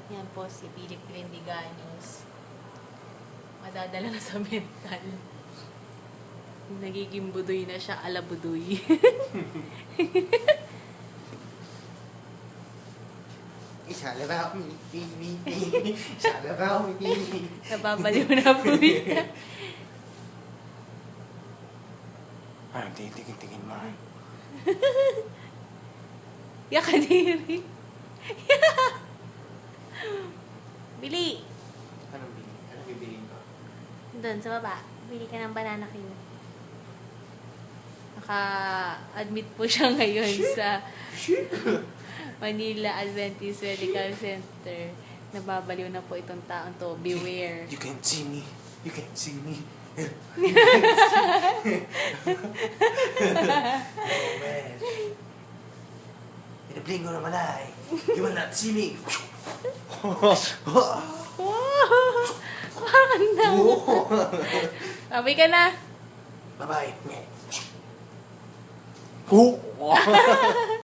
Yan po si Philip Glendiganos. Madadala na sa mental. Nagiging budoy na siya, ala budoy. It's all about me, baby. It's all about me. Nababaliw na po niya. Parang titigin-tigin mo. Yakadiri. Bili! Anong bili? Anong bibiliin ko? Doon, sa baba. Bili ka ng banana Q. Naka-admit po siya ngayon sa Manila Adventist Medical Center. Nababaliw na po itong taong to. Beware. You can't see me. You can't see me. In the blink of an eye, you will not see me. Wow! Parang na. Abay ka na. Bye-bye.